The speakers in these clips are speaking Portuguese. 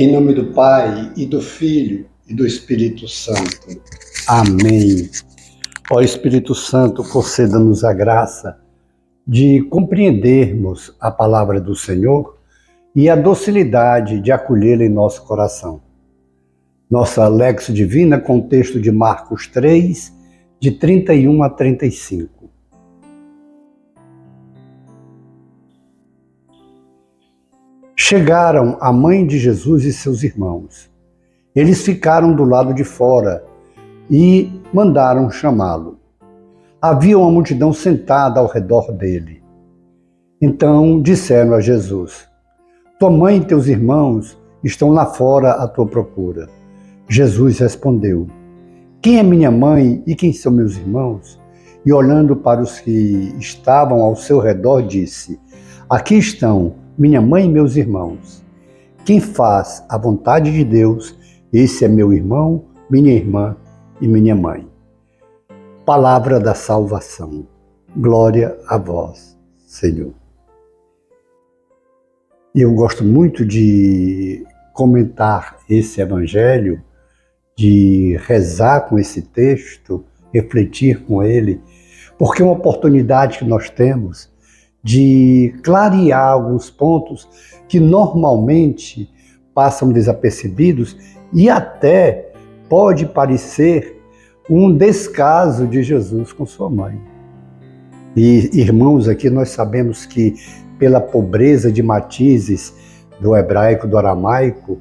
Em nome do Pai, e do Filho, e do Espírito Santo. Amém. Ó Espírito Santo, conceda-nos a graça de compreendermos a palavra do Senhor e a docilidade de acolhê-la em nosso coração. Nossa Lexio Divina com o texto de Marcos 3, de 31 a 35. Chegaram a mãe de Jesus e seus irmãos. Eles ficaram do lado de fora e mandaram chamá-lo. Havia uma multidão sentada ao redor dele. Então disseram a Jesus: tua mãe e teus irmãos estão lá fora à tua procura. Jesus respondeu: quem é minha mãe e quem são meus irmãos? E olhando para os que estavam ao seu redor, disse: aqui estão minha mãe e meus irmãos. Quem faz a vontade de Deus, esse é meu irmão, minha irmã e minha mãe. Palavra da salvação. Glória a vós, Senhor. Eu gosto muito de comentar esse evangelho, de rezar com esse texto, refletir com ele, porque é uma oportunidade que nós temos de clarear alguns pontos que normalmente passam desapercebidos e até pode parecer um descaso de Jesus com sua mãe. E, irmãos, aqui nós sabemos que pela pobreza de matizes do hebraico, do aramaico,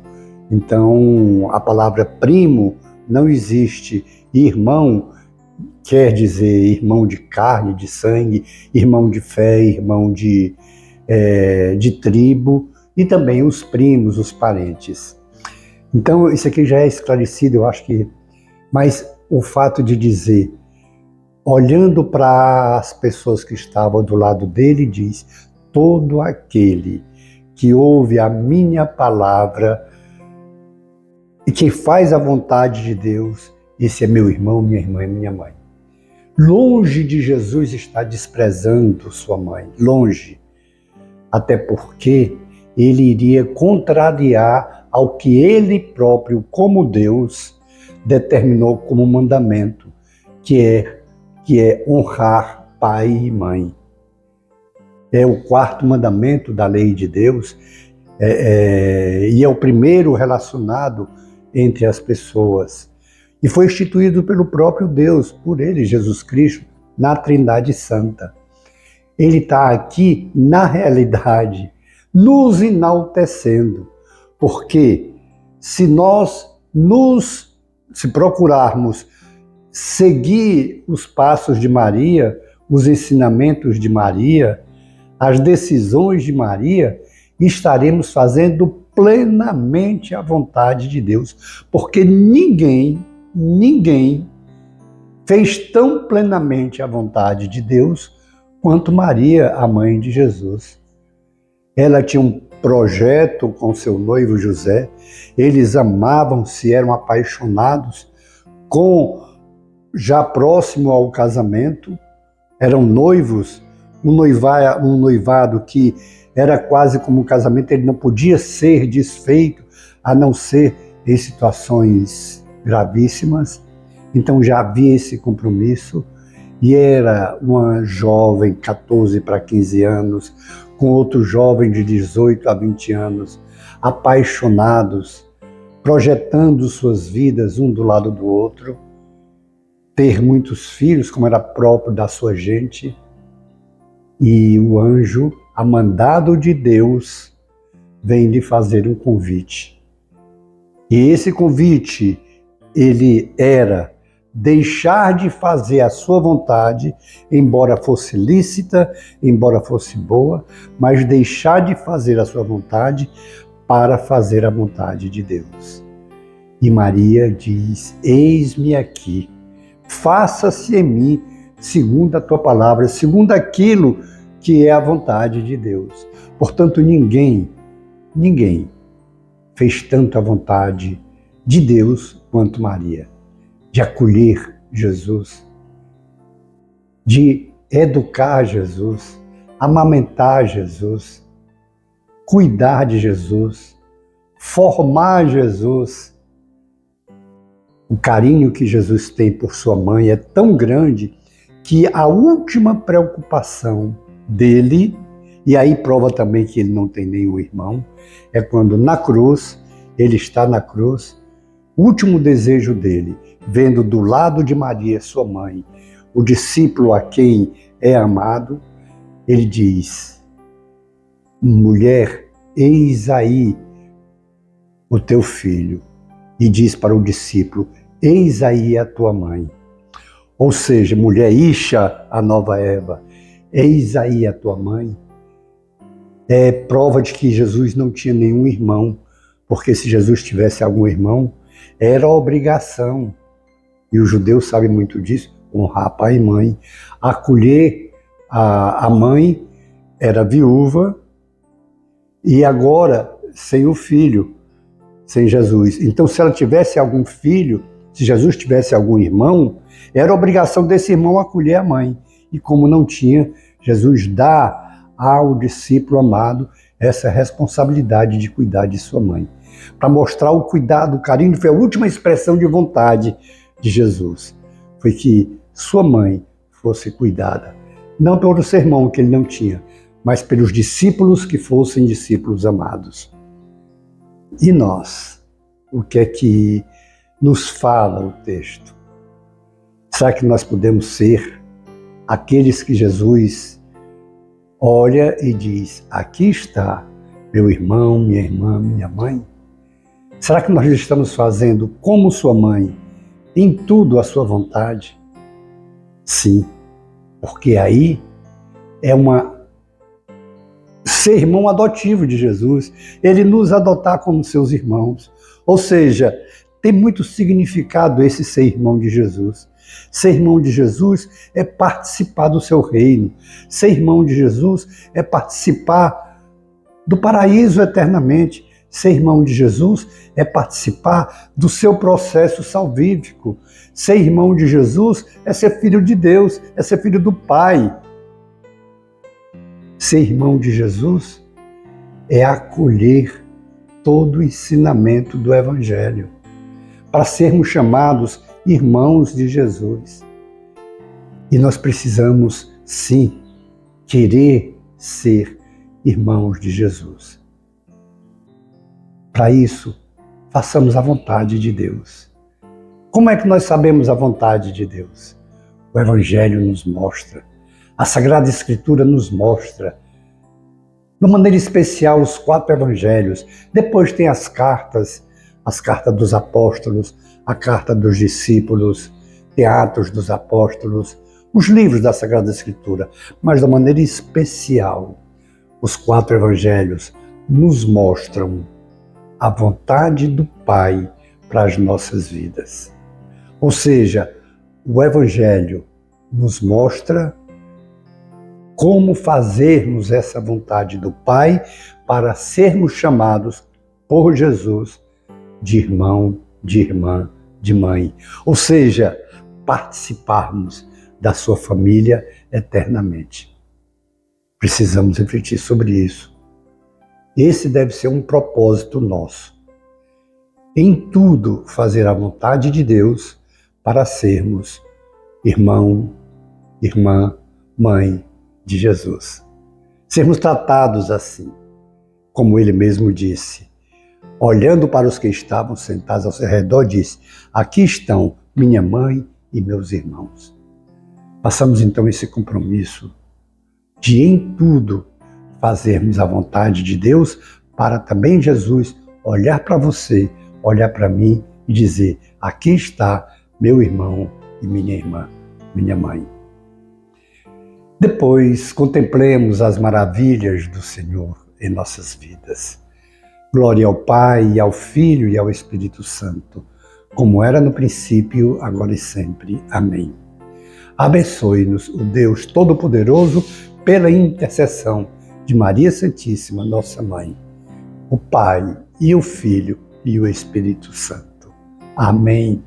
então a palavra primo não existe. Irmão quer dizer irmão de carne, de sangue, irmão de fé, irmão de tribo, e também os primos, os parentes. Então, isso aqui já é esclarecido, eu acho que... Mas o fato de dizer, olhando para as pessoas que estavam do lado dele, diz: todo aquele que ouve a minha palavra e que faz a vontade de Deus, esse é meu irmão, minha irmã e minha mãe. Longe de Jesus estar desprezando sua mãe, longe. Até porque ele iria contrariar ao que ele próprio, como Deus, determinou como mandamento, que é honrar pai e mãe. É o quarto mandamento da lei de Deus e é o primeiro relacionado entre as pessoas. E foi instituído pelo próprio Deus, por ele, Jesus Cristo, na Trindade Santa. Ele está aqui, na realidade, nos enaltecendo, porque se procurarmos seguir os passos de Maria, os ensinamentos de Maria, as decisões de Maria, estaremos fazendo plenamente a vontade de Deus, porque ninguém fez tão plenamente a vontade de Deus quanto Maria, a mãe de Jesus. Ela tinha um projeto com seu noivo José, eles amavam-se, eram apaixonados, já próximo ao casamento, eram noivos, um noivado que era quase como um casamento, ele não podia ser desfeito, a não ser em situações gravíssimas. Então já havia esse compromisso, e era uma jovem, 14 para 15 anos, com outro jovem de 18 a 20 anos, apaixonados, projetando suas vidas um do lado do outro, ter muitos filhos, como era próprio da sua gente, e o anjo, a mandado de Deus, vem lhe fazer um convite. E esse convite, ele era deixar de fazer a sua vontade, embora fosse lícita, embora fosse boa, mas deixar de fazer a sua vontade para fazer a vontade de Deus. E Maria diz: eis-me aqui, faça-se em mim segundo a tua palavra, segundo aquilo que é a vontade de Deus. Portanto, ninguém fez tanto a vontade de Deus quanto Maria, de acolher Jesus, de educar Jesus, amamentar Jesus, cuidar de Jesus, formar Jesus. O carinho que Jesus tem por sua mãe é tão grande que a última preocupação dele, e aí prova também que ele não tem nenhum irmão, é quando na cruz, ele está na cruz, o último desejo dele, vendo do lado de Maria, sua mãe, o discípulo a quem é amado, ele diz: mulher, eis aí o teu filho. E diz para o discípulo: eis aí a tua mãe. Ou seja, mulher, Isha, a nova Eva, eis aí a tua mãe. É prova de que Jesus não tinha nenhum irmão, porque se Jesus tivesse algum irmão, era obrigação, e o judeu sabe muito disso, honrar pai e mãe. Acolher a mãe era viúva, e agora sem o filho, sem Jesus. Então, se ela tivesse algum filho, se Jesus tivesse algum irmão, era obrigação desse irmão acolher a mãe. E como não tinha, Jesus dá ao discípulo amado essa responsabilidade de cuidar de sua mãe. Para mostrar o cuidado, o carinho, foi a última expressão de vontade de Jesus. Foi que sua mãe fosse cuidada. Não pelo seu irmão, que ele não tinha, mas pelos discípulos que fossem discípulos amados. E nós? O que é que nos fala o texto? Será que nós podemos ser aqueles que Jesus olha e diz: aqui está meu irmão, minha irmã, minha mãe? Será que nós estamos fazendo como sua mãe, em tudo a sua vontade? Sim, porque aí é ser irmão adotivo de Jesus, ele nos adotar como seus irmãos. Ou seja, tem muito significado esse ser irmão de Jesus. Ser irmão de Jesus é participar do seu reino. Ser irmão de Jesus é participar do paraíso eternamente. Ser irmão de Jesus é participar do seu processo salvífico. Ser irmão de Jesus é ser filho de Deus, é ser filho do Pai. Ser irmão de Jesus é acolher todo o ensinamento do Evangelho, para sermos chamados irmãos de Jesus. E nós precisamos, sim, querer ser irmãos de Jesus. Para isso, façamos a vontade de Deus. Como é que nós sabemos a vontade de Deus? O Evangelho nos mostra. A Sagrada Escritura nos mostra, de maneira especial, os 4 evangelhos. Depois tem as cartas dos apóstolos, a carta dos discípulos, tem Atos dos Apóstolos, os livros da Sagrada Escritura. Mas, de maneira especial, os 4 evangelhos nos mostram a vontade do Pai para as nossas vidas. Ou seja, o Evangelho nos mostra como fazermos essa vontade do Pai para sermos chamados por Jesus de irmão, de irmã, de mãe. Ou seja, participarmos da sua família eternamente. Precisamos refletir sobre isso. Esse deve ser um propósito nosso. Em tudo, fazer a vontade de Deus para sermos irmão, irmã, mãe de Jesus. Sermos tratados assim, como ele mesmo disse. Olhando para os que estavam sentados ao seu redor, disse: aqui estão minha mãe e meus irmãos. Façamos então esse compromisso de em tudo fazermos a vontade de Deus, para também Jesus olhar para você, olhar para mim e dizer: aqui está meu irmão e minha irmã, minha mãe. Depois, contemplemos as maravilhas do Senhor em nossas vidas. Glória ao Pai, ao Filho e ao Espírito Santo, como era no princípio, agora e sempre. Amém. Abençoe-nos o Deus Todo-Poderoso pela intercessão de Maria Santíssima, nossa Mãe, o Pai e o Filho e o Espírito Santo. Amém.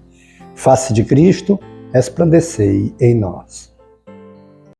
Face de Cristo, resplandecei em nós.